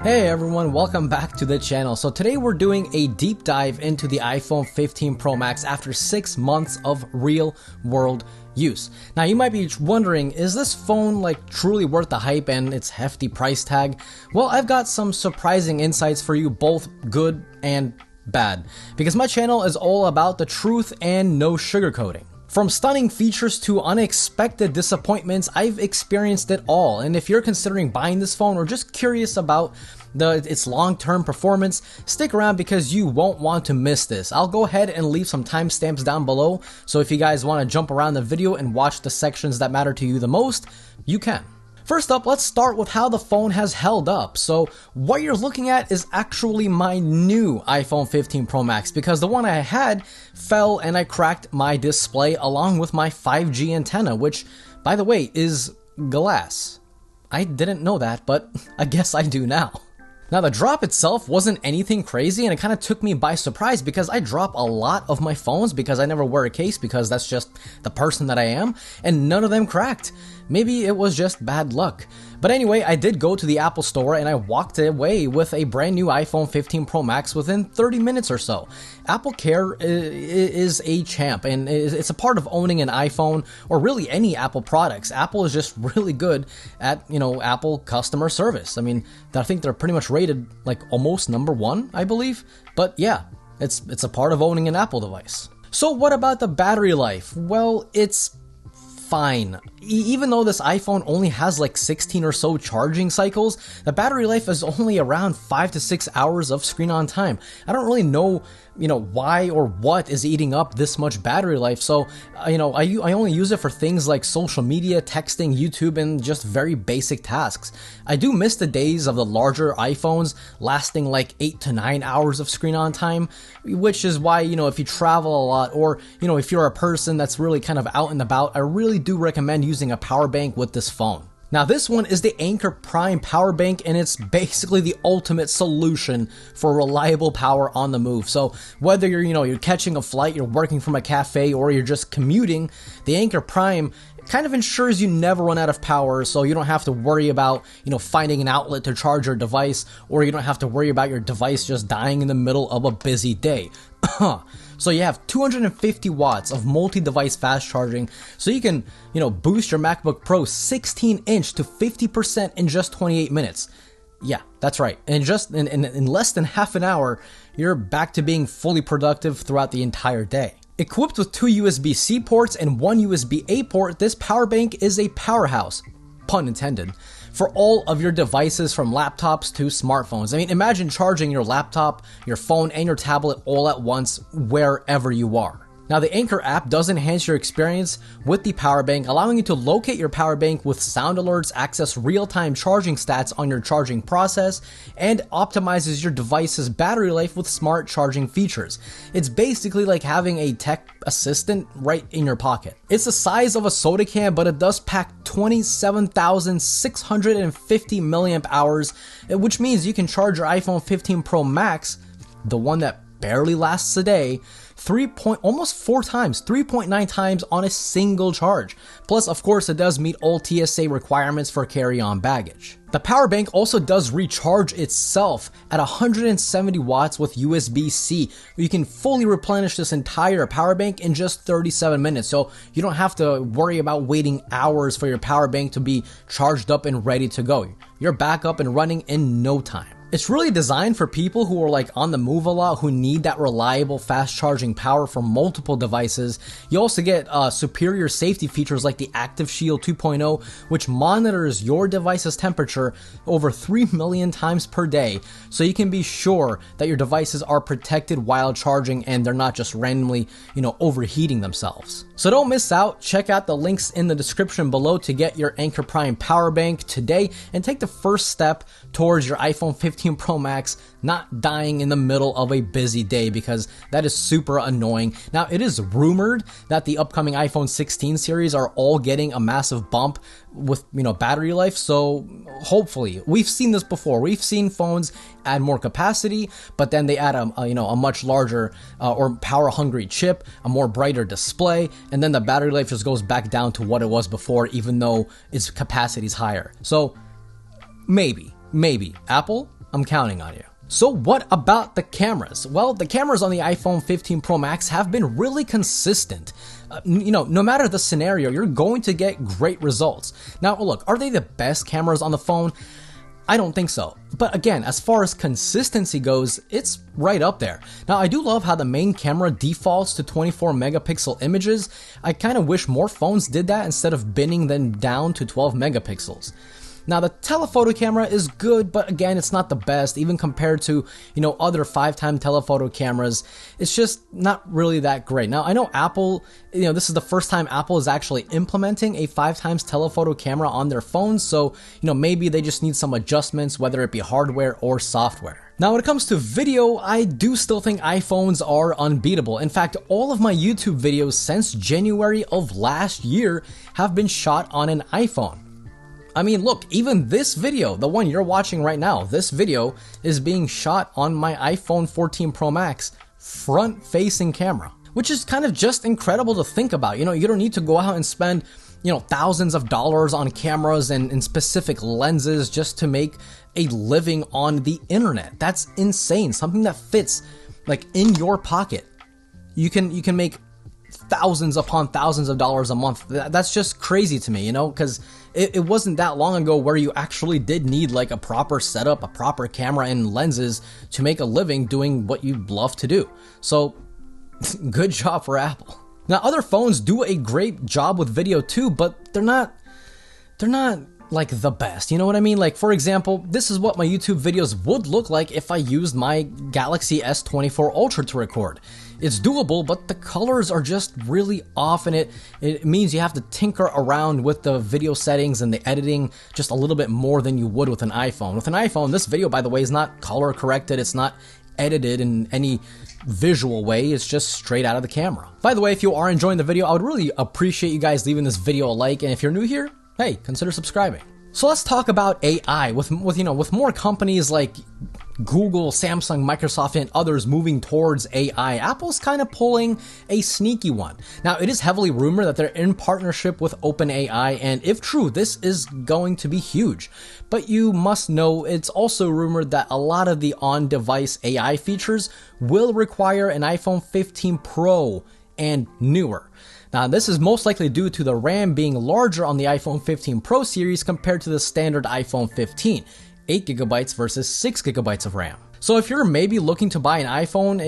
Hey everyone, welcome back to the channel. So today we're doing a deep dive into the iPhone 15 Pro Max after 6 months of real world use. Now you might be wondering, is this phone like truly worth the hype and its hefty price tag? Well, I've got some surprising insights for you, both good and bad, because my channel is all about the truth and no sugarcoating. From stunning features to unexpected disappointments, I've experienced it all, and if you're considering buying this phone or just curious about its long-term performance, stick around because you won't want to miss this. I'll go ahead and leave some timestamps down below, so if you guys want to jump around the video and watch the sections that matter to you the most, you can. First up, let's start with how the phone has held up. So what you're looking at is actually my new iPhone 15 Pro Max, because the one I had fell and I cracked my display along with my 5G antenna, which, by the way, is glass. I didn't know that, but I guess I do now. Now the drop itself wasn't anything crazy, and it kind of took me by surprise because I drop a lot of my phones because I never wear a case because that's just the person that I am, and none of them cracked. Maybe it was just bad luck. But anyway, I did go to the Apple store and I walked away with a brand new iPhone 15 Pro Max within 30 minutes or so. Apple Care is a champ, and it's a part of owning an iPhone or really any Apple products. Apple is just really good at, Apple customer service. I mean, I think they're pretty much rated like almost #1, I believe. But yeah, it's a part of owning an Apple device. So what about the battery life? Well, it's fine. Even though this iPhone only has like 16 or so charging cycles, the battery life is only around 5 to 6 hours of screen on time. I don't really know, why or what is eating up this much battery life. So, I only use it for things like social media, texting, YouTube, and just very basic tasks. I do miss the days of the larger iPhones lasting like 8 to 9 hours of screen on time, which is why, if you travel a lot or, if you're a person that's really kind of out and about, I really do recommend using a power bank with this phone. Now this one is the Anker Prime power bank, and it's basically the ultimate solution for reliable power on the move. So whether you're catching a flight, you're working from a cafe, or you're just commuting, the Anker Prime kind of ensures you never run out of power, so you don't have to worry about, finding an outlet to charge your device, or you don't have to worry about your device just dying in the middle of a busy day. So you have 250 watts of multi-device fast charging, so you can, boost your MacBook Pro 16-inch to 50% in just 28 minutes. Yeah, that's right. And just in less than half an hour, you're back to being fully productive throughout the entire day. Equipped with 2 USB-C ports and 1 USB-A port, this power bank is a powerhouse, pun intended, for all of your devices from laptops to smartphones. I mean, imagine charging your laptop, your phone, and your tablet all at once wherever you are. Now, the Anker app does enhance your experience with the power bank, allowing you to locate your power bank with sound alerts, access real-time charging stats on your charging process, and optimizes your device's battery life with smart charging features. It's basically like having a tech assistant right in your pocket. It's the size of a soda can, but it does pack 27,650 milliamp hours, which means you can charge your iPhone 15 Pro Max, the one that barely lasts a day, almost 4 times, 3.9 times on a single charge. Plus, of course, it does meet all TSA requirements for carry-on baggage. The power bank also does recharge itself at 170 watts with USB-C. You can fully replenish this entire power bank in just 37 minutes, so you don't have to worry about waiting hours for your power bank to be charged up and ready to go. You're back up and running in no time. It's really designed for people who are like on the move a lot, who need that reliable fast charging power from multiple devices. You also get superior safety features like the Active Shield 2.0, which monitors your device's temperature over 3 million times per day, so you can be sure that your devices are protected while charging and they're not just randomly, overheating themselves. So don't miss out. Check out the links in the description below to get your Anker Prime power bank today and take the first step towards your iPhone 15 Pro Max not dying in the middle of a busy day, because that is super annoying. Now, it is rumored that the upcoming iPhone 16 series are all getting a massive bump with, battery life, so hopefully. We've seen this before. We've seen phones add more capacity, but then they add a much larger or power-hungry chip, a more brighter display, and then the battery life just goes back down to what it was before, even though its capacity is higher. So, maybe. Apple, I'm counting on you. So what about the cameras? Well, the cameras on the iPhone 15 Pro Max have been really consistent. No matter the scenario, you're going to get great results. Now, look, are they the best cameras on the phone? I don't think so. But again, as far as consistency goes, it's right up there. Now, I do love how the main camera defaults to 24 megapixel images. I kind of wish more phones did that instead of binning them down to 12 megapixels. Now, the telephoto camera is good, but again, it's not the best, even compared to, other 5x telephoto cameras. It's just not really that great. Now, I know Apple, this is the first time Apple is actually implementing a 5x telephoto camera on their phones, so, maybe they just need some adjustments, whether it be hardware or software. Now, when it comes to video, I do still think iPhones are unbeatable. In fact, all of my YouTube videos since January of last year have been shot on an iPhone. I mean, look, even this video, the one you're watching right now, this video is being shot on my iPhone 14 Pro Max front-facing camera, which is kind of just incredible to think about. You don't need to go out and spend, thousands of dollars on cameras and specific lenses just to make a living on the internet. That's insane. Something that fits like in your pocket. You can make thousands upon thousands of dollars a month. That's just crazy to me, because it wasn't that long ago where you actually did need like a proper setup, a proper camera and lenses to make a living doing what you love to do. So good job for Apple. Now, other phones do a great job with video too, but they're not like the best, you know what I mean? Like, for example, this is what my YouTube videos would look like if I used my Galaxy S24 Ultra to record. It's doable, but the colors are just really off, and it means you have to tinker around with the video settings and the editing just a little bit more than you would with an iPhone. With an iPhone, this video, by the way, is not color corrected, it's not edited in any visual way, it's just straight out of the camera. By the way, if you are enjoying the video, I would really appreciate you guys leaving this video a like, and if you're new here, hey, consider subscribing. So let's talk about AI. With more companies like Google, Samsung, Microsoft, and others moving towards AI, Apple's kind of pulling a sneaky one. Now, it is heavily rumored that they're in partnership with OpenAI, and if true, this is going to be huge. But you must know it's also rumored that a lot of the on-device AI features will require an iPhone 15 Pro and newer. Now, this is most likely due to the RAM being larger on the iPhone 15 Pro series compared to the standard iPhone 15, 8GB versus 6GB of RAM. So if you're maybe looking to buy an iPhone,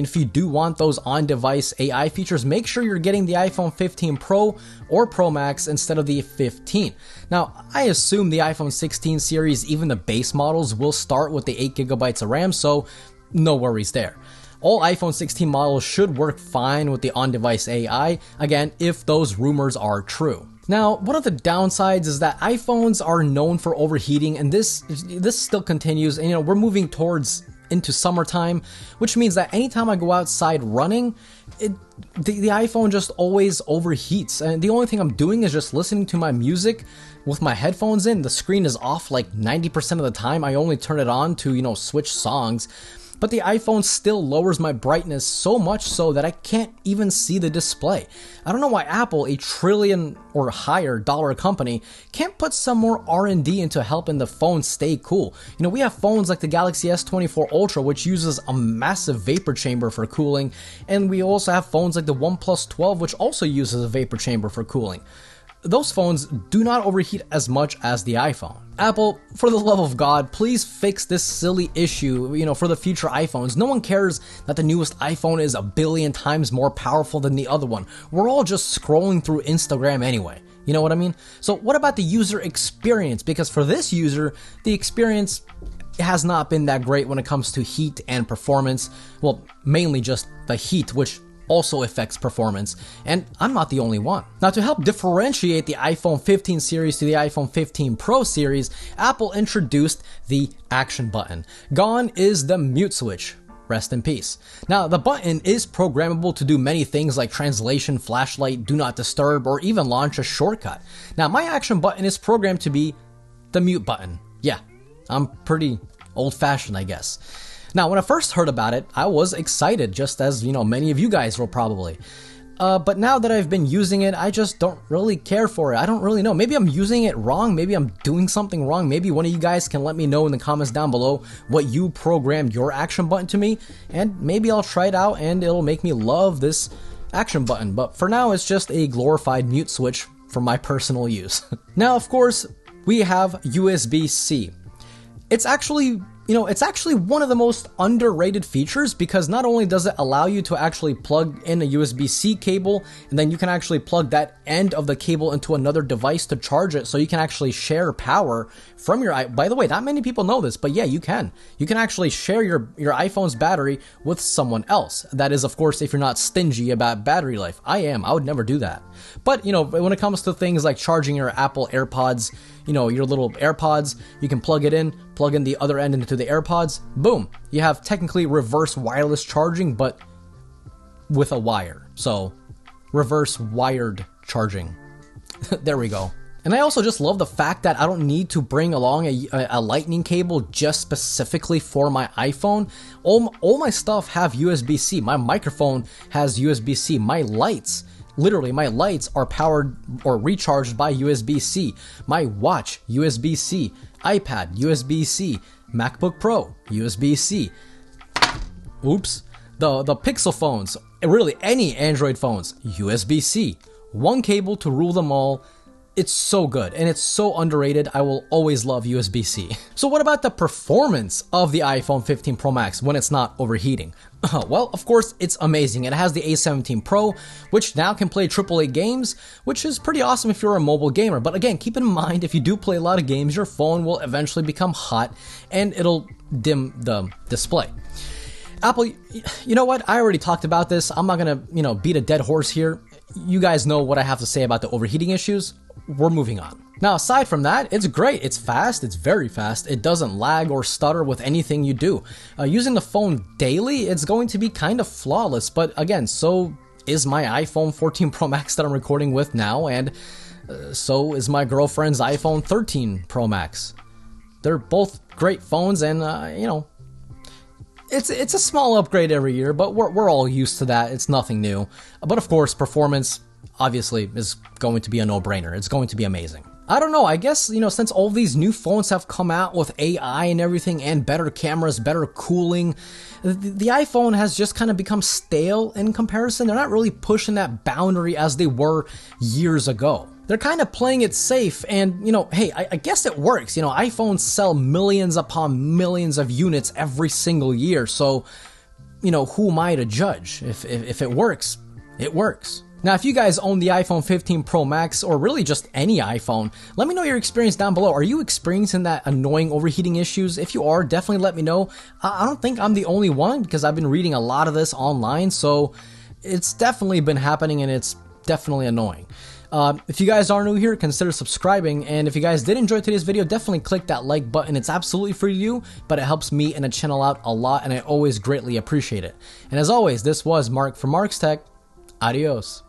if you do want those on-device AI features, make sure you're getting the iPhone 15 Pro or Pro Max instead of the 15. Now, I assume the iPhone 16 series, even the base models, will start with the 8GB of RAM, so no worries there. All iPhone 16 models should work fine with the on-device AI, again, if those rumors are true. Now, one of the downsides is that iPhones are known for overheating, and this still continues, and we're moving into summertime, which means that anytime I go outside running, the iPhone just always overheats, and the only thing I'm doing is just listening to my music with my headphones in. The screen is off like 90% of the time. I only turn it on to, switch songs. But the iPhone still lowers my brightness so much so that I can't even see the display. I don't know why Apple, a trillion or higher dollar company, can't put some more R&D into helping the phone stay cool. We have phones like the Galaxy S24 Ultra, which uses a massive vapor chamber for cooling, and we also have phones like the OnePlus 12, which also uses a vapor chamber for cooling. Those phones do not overheat as much as the iPhone. Apple, for the love of God, please fix this silly issue, for the future iPhones. No one cares that the newest iPhone is 1 billion times more powerful than the other one. We're all just scrolling through Instagram anyway. You know what I mean? So what about the user experience? Because for this user, the experience has not been that great when it comes to heat and performance. Well, mainly just the heat, which also affects performance, and I'm not the only one. Now, to help differentiate the iPhone 15 series to the iPhone 15 Pro series, Apple introduced the action button. Gone is the mute switch. Rest in peace. Now, the button is programmable to do many things like translation, flashlight, do not disturb, or even launch a shortcut. Now, my action button is programmed to be the mute button. Yeah, I'm pretty old-fashioned, I guess. Now, when I first heard about it, I was excited, just as, many of you guys will probably. But now that I've been using it, I just don't really care for it. I don't really know. Maybe I'm using it wrong. Maybe I'm doing something wrong. Maybe one of you guys can let me know in the comments down below what you programmed your action button to me, and maybe I'll try it out and it'll make me love this action button. But for now, it's just a glorified mute switch for my personal use. Now, of course, we have USB-C. It's actually one of the most underrated features, because not only does it allow you to actually plug in a USB-C cable, and then you can actually plug that end of the cable into another device to charge it, so you can actually share power from your by the way, not many people know this, but yeah, you can actually share your iPhone's battery with someone else. That is, of course, if you're not stingy about battery life. I would never do that. But when it comes to things like charging your Apple AirPods, your little AirPods, you can plug in the other end into the AirPods, boom, you have technically reverse wireless charging, but with a wire. So reverse wired charging. There we go. And I also just love the fact that I don't need to bring along a lightning cable just specifically for my iPhone. All my stuff have USB-C. My microphone has USB-C. My lights, literally, my lights are powered or recharged by USB-C. My watch, USB-C. iPad, USB-C. MacBook Pro, USB-C. Oops. The Pixel phones, really any Android phones, USB-C. One cable to rule them all. It's so good, and it's so underrated. I will always love USB-C. So what about the performance of the iPhone 15 Pro Max when it's not overheating? Well, of course, it's amazing. It has the A17 Pro, which now can play AAA games, which is pretty awesome if you're a mobile gamer. But again, keep in mind, if you do play a lot of games, your phone will eventually become hot, and it'll dim the display. Apple, you know what? I already talked about this. I'm not gonna, beat a dead horse here. You guys know what I have to say about the overheating issues. We're moving on. Now, aside from that, it's great. It's fast. It's very fast. It doesn't lag or stutter with anything you do. Using the phone daily, it's going to be kind of flawless. But again, so is my iPhone 14 Pro Max that I'm recording with now, and so is my girlfriend's iPhone 13 Pro Max. They're both great phones, and it's a small upgrade every year, but we're all used to that. It's nothing new. But of course, performance obviously is going to be a no-brainer. It's going to be amazing. I don't know, I guess, since all these new phones have come out with AI and everything, and better cameras, better cooling, the iPhone has just kind of become stale in comparison. They're not really pushing that boundary as they were years ago. They're kind of playing it safe, and, hey, I guess it works. iPhones sell millions upon millions of units every single year, so, who am I to judge? If it works, it works. Now, if you guys own the iPhone 15 Pro Max, or really just any iPhone, let me know your experience down below. Are you experiencing that annoying overheating issues? If you are, definitely let me know. I don't think I'm the only one, because I've been reading a lot of this online, so it's definitely been happening, and it's definitely annoying. If you guys are new here, consider subscribing, and if you guys did enjoy today's video, definitely click that like button. It's absolutely free to do, but it helps me and the channel out a lot, and I always greatly appreciate it. And as always, this was Mark from Mark's Tech. Adios.